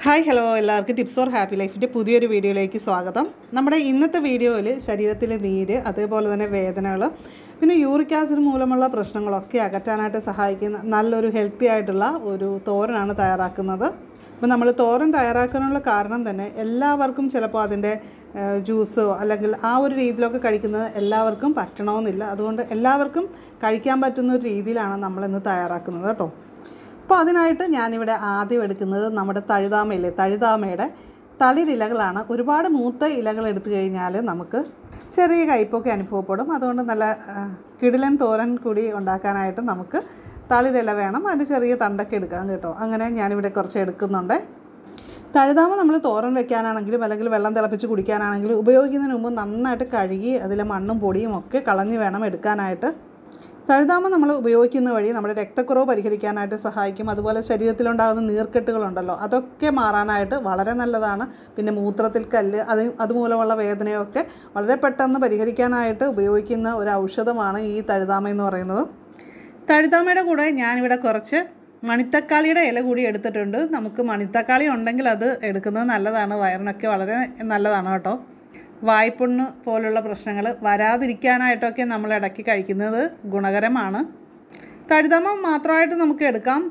Hi hello എല്ലാവർക്കും tips four happy ലൈഫിൻ്റെ പുതിയൊരു വീഡിയോയിലേക്ക് സ്വാഗതം. നമ്മുടെ ഇന്നത്തെ വീഡിയോയിൽ ശരീരത്തിലെ നീര്, അതേപോലെ തന്നെ വേദനകൾ, പിന്നെ യൂറിക് ആസിഡ് മൂലമുള്ള പ്രശ്നങ്ങളൊക്കെ അകറ്റാനായിട്ട് സഹായിക്കുന്ന നല്ലൊരു ഹെൽത്തി ആയിട്ടുള്ള ഒരു തോരനാണ് തയ്യാറാക്കുന്നത്. അപ്പോൾ നമ്മൾ തോരൻ തയ്യാറാക്കാനുള്ള കാരണം തന്നെ എല്ലാവർക്കും ചിലപ്പോൾ അതിൻ്റെ ജ്യൂസോ അല്ലെങ്കിൽ ആ ഒരു രീതിയിലൊക്കെ കഴിക്കുന്നത് എല്ലാവർക്കും പറ്റണമെന്നില്ല. അതുകൊണ്ട് എല്ലാവർക്കും കഴിക്കാൻ പറ്റുന്ന ഒരു രീതിയിലാണ് നമ്മളിന്ന് തയ്യാറാക്കുന്നത് കേട്ടോ. അപ്പോൾ അതിനായിട്ട് ഞാനിവിടെ ആദ്യം എടുക്കുന്നത് നമ്മുടെ തഴുതാമയില്ലേ, തഴുതാമയുടെ തളിരിലകളാണ്. ഒരുപാട് മൂത്ത ഇലകൾ എടുത്തു കഴിഞ്ഞാൽ നമുക്ക് ചെറിയ കയ്പൊക്കെ അനുഭവപ്പെടും. അതുകൊണ്ട് നല്ല കിടിലൻ തോരൻ കൂടി ഉണ്ടാക്കാനായിട്ട് നമുക്ക് തളിരില വേണം. അതിന് ചെറിയ തണ്ടൊക്കെ എടുക്കാം കേട്ടോ. അങ്ങനെ ഞാനിവിടെ കുറച്ച് എടുക്കുന്നുണ്ട്. തഴുതാമ നമ്മൾ തോരൻ വെക്കാനാണെങ്കിലും അല്ലെങ്കിൽ വെള്ളം തിളപ്പിച്ച് കുടിക്കാനാണെങ്കിലും ഉപയോഗിക്കുന്നതിന് മുമ്പ് നന്നായിട്ട് കഴുകി അതിലെ മണ്ണും പൊടിയും ഒക്കെ കളഞ്ഞ് വേണം എടുക്കാനായിട്ട്. തഴുതാമ നമ്മൾ ഉപയോഗിക്കുന്ന വഴി നമ്മുടെ രക്തക്കുറവ് പരിഹരിക്കാനായിട്ട് സഹായിക്കും. അതുപോലെ ശരീരത്തിലുണ്ടാകുന്ന നീർക്കെട്ടുകളുണ്ടല്ലോ, അതൊക്കെ മാറാനായിട്ട് വളരെ നല്ലതാണ്. പിന്നെ മൂത്രത്തിൽ കല്ല്, അതുമൂലമുള്ള വേദനയൊക്കെ വളരെ പെട്ടെന്ന് പരിഹരിക്കാനായിട്ട് ഉപയോഗിക്കുന്ന ഒരു ഔഷധമാണ് ഈ തഴുതാമ എന്ന് പറയുന്നത്. തഴുതാമയുടെ കൂടെ ഞാനിവിടെ കുറച്ച് മണിത്തക്കാളിയുടെ ഇല കൂടി എടുത്തിട്ടുണ്ട്. നമുക്ക് മണിത്തക്കാളി ഉണ്ടെങ്കിൽ അത് എടുക്കുന്നത് നല്ലതാണ്. വയറിനൊക്കെ വളരെ നല്ലതാണ് കേട്ടോ. വായ്പുണ്ണ് പോലുള്ള പ്രശ്നങ്ങൾ വരാതിരിക്കാനായിട്ടൊക്കെ നമ്മൾ ഇടയ്ക്ക് കഴിക്കുന്നത് ഗുണകരമാണ്. തഴുതാമ മാത്രമായിട്ട് നമുക്ക് എടുക്കാം.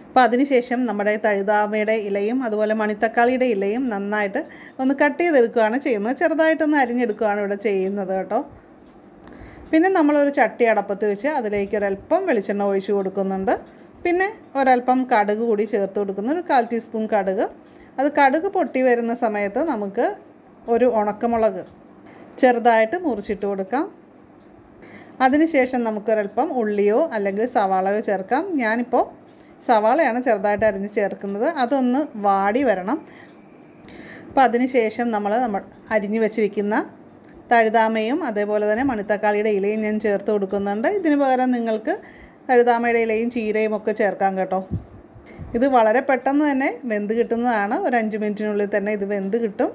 അപ്പോൾ അതിനുശേഷം നമ്മുടെ തഴുതാമയുടെ ഇലയും അതുപോലെ മണിത്തക്കാളിയുടെ ഇലയും നന്നായിട്ട് ഒന്ന് കട്ട് ചെയ്തെടുക്കുകയാണ് ചെയ്യുന്നത്. ചെറുതായിട്ടൊന്ന് അരിഞ്ഞെടുക്കുകയാണ് ഇവിടെ ചെയ്യുന്നത് കേട്ടോ. പിന്നെ നമ്മളൊരു ചട്ടി അടപ്പത്ത് വെച്ച് അതിലേക്ക് ഒരല്പം വെളിച്ചെണ്ണ ഒഴിച്ച് കൊടുക്കുന്നുണ്ട്. പിന്നെ ഒരല്പം കടുക് കൂടി ചേർത്ത് കൊടുക്കുന്നു, ഒരു 1/4 ടീസ്പൂൺ കടുക്. അത് കടുക് പൊട്ടി വരുന്ന സമയത്ത് നമുക്ക് ഒരു ഉണക്കമുളക് ചെറുതായിട്ട് മുറിച്ചിട്ട് കൊടുക്കാം. അതിനുശേഷം നമുക്കൊരല്പം ഉള്ളിയോ അല്ലെങ്കിൽ സവാളയോ ചേർക്കാം. ഞാനിപ്പോൾ സവാളയാണ് ചെറുതായിട്ട് അരിഞ്ഞ് ചേർക്കുന്നത്. അതൊന്ന് വാടി വരണം. അപ്പോൾ അതിനുശേഷം നമ്മൾ അരിഞ്ഞ് വെച്ചിരിക്കുന്ന തഴുതാമയും അതേപോലെ തന്നെ മണിത്തക്കാളിയുടെ ഇലയും ഞാൻ ചേർത്ത് കൊടുക്കുന്നുണ്ട്. ഇതിന് പകരം നിങ്ങൾക്ക് തഴുതാമയുടെ ഇലയും ചീരയും ഒക്കെ ചേർക്കാം കേട്ടോ. ഇത് വളരെ പെട്ടെന്ന് തന്നെ വെന്ത് കിട്ടുന്നതാണ്. ഒരു 5 മിനിറ്റിനുള്ളിൽ തന്നെ ഇത് വെന്ത് കിട്ടും.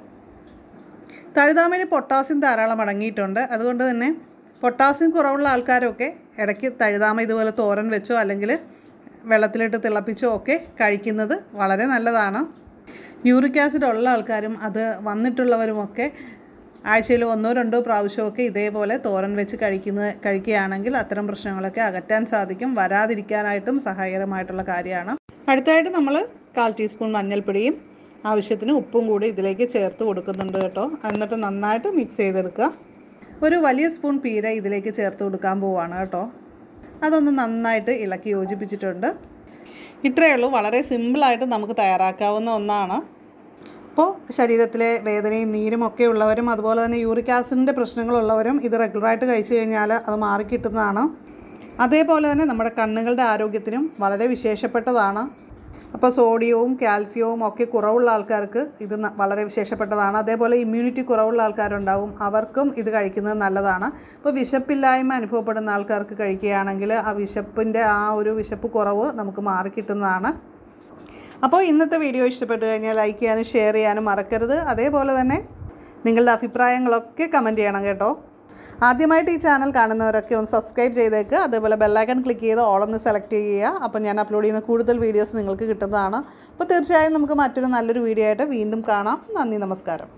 തഴുതാമയിൽ പൊട്ടാസ്യം ധാരാളം അടങ്ങിയിട്ടുണ്ട്. അതുകൊണ്ട് തന്നെ പൊട്ടാസ്യം കുറവുള്ള ആൾക്കാരൊക്കെ ഇടയ്ക്ക് തഴുതാമ ഇതുപോലെ തോരൻ വെച്ചോ അല്ലെങ്കിൽ വെള്ളത്തിലിട്ട് തിളപ്പിച്ചോ ഒക്കെ കഴിക്കുന്നത് വളരെ നല്ലതാണ്. യൂറിക് ആസിഡ് ഉള്ള ആൾക്കാരും അത് വന്നിട്ടുള്ളവരുമൊക്കെ ആഴ്ചയിൽ 1-2 പ്രാവശ്യമൊക്കെ ഇതേപോലെ തോരൻ വെച്ച് കഴിക്കുകയാണെങ്കിൽ അത്തരം പ്രശ്നങ്ങളൊക്കെ അകറ്റാൻ സാധിക്കും. വരാതിരിക്കാനായിട്ടും സഹായകരമായിട്ടുള്ള കാര്യമാണ്. അടുത്തായിട്ട് നമ്മൾ 1/4 ടീസ്പൂൺ മഞ്ഞൾപ്പൊടിയും ആവശ്യത്തിന് ഉപ്പും കൂടി ഇതിലേക്ക് ചേർത്ത് കൊടുക്കുന്നുണ്ട് കേട്ടോ. എന്നിട്ട് നന്നായിട്ട് മിക്സ് ചെയ്തെടുക്കുക. ഒരു വലിയ സ്പൂൺ പീര ഇതിലേക്ക് ചേർത്ത് കൊടുക്കാൻ പോവുകയാണ് കേട്ടോ. അതൊന്ന് നന്നായിട്ട് ഇളക്കി യോജിപ്പിച്ചിട്ടുണ്ട്. ഇത്രയേ ഉള്ളൂ. വളരെ സിമ്പിളായിട്ട് നമുക്ക് തയ്യാറാക്കാവുന്ന ഒന്നാണ്. അപ്പോൾ ശരീരത്തിലെ വേദനയും നീരും ഒക്കെ ഉള്ളവരും അതുപോലെ തന്നെ യൂറിക് ആസിഡിൻ്റെ പ്രശ്നങ്ങളുള്ളവരും ഇത് റെഗുലറായിട്ട് കഴിച്ചു കഴിഞ്ഞാൽ അത് മാറിക്കിട്ടുന്നതാണ്. അതേപോലെ തന്നെ നമ്മുടെ കണ്ണുകളുടെ ആരോഗ്യത്തിനും വളരെ വിശേഷപ്പെട്ടതാണ്. അപ്പോൾ സോഡിയവും കാൽസ്യവും ഒക്കെ കുറവുള്ള ആൾക്കാർക്ക് ഇത് വളരെ വിശേഷപ്പെട്ടതാണ്. അതേപോലെ ഇമ്മ്യൂണിറ്റി കുറവുള്ള ആൾക്കാരുണ്ടാവും, അവർക്കും ഇത് കഴിക്കുന്നത് നല്ലതാണ്. അപ്പോൾ വിശപ്പില്ലായ്മ അനുഭവപ്പെടുന്ന ആൾക്കാർക്ക് കഴിക്കുകയാണെങ്കിൽ ആ വിശപ്പിൻ്റെ ഒരു വിശപ്പ് കുറവ് നമുക്ക് മാറിക്കിട്ടുന്നതാണ്. അപ്പോൾ ഇന്നത്തെ വീഡിയോ ഇഷ്ടപ്പെട്ടു കഴിഞ്ഞാൽ ലൈക്ക് ചെയ്യാനും ഷെയർ ചെയ്യാനും മറക്കരുത്. അതേപോലെ തന്നെ നിങ്ങളുടെ അഭിപ്രായങ്ങളൊക്കെ കമൻറ്റ് ചെയ്യണം കേട്ടോ. ആദ്യമായിട്ട് ഈ ചാനൽ കാണുന്നവരൊക്കെ ഒന്ന് സബ്സ്ക്രൈബ് ചെയ്തേക്കുക. അതേപോലെ ബെല്ലൈക്കൺ ക്ലിക്ക് ചെയ്ത് ഓളൊന്ന് സെലക്ട് ചെയ്യുക. അപ്പോൾ ഞാൻ അപ്ലോഡ് ചെയ്യുന്ന കൂടുതൽ വീഡിയോസ് നിങ്ങൾക്ക് കിട്ടുന്നതാണ്. അപ്പോൾ തീർച്ചയായും നമുക്ക് മറ്റൊരു നല്ലൊരു വീഡിയോ ആയിട്ട് വീണ്ടും കാണാം. നന്ദി, നമസ്കാരം.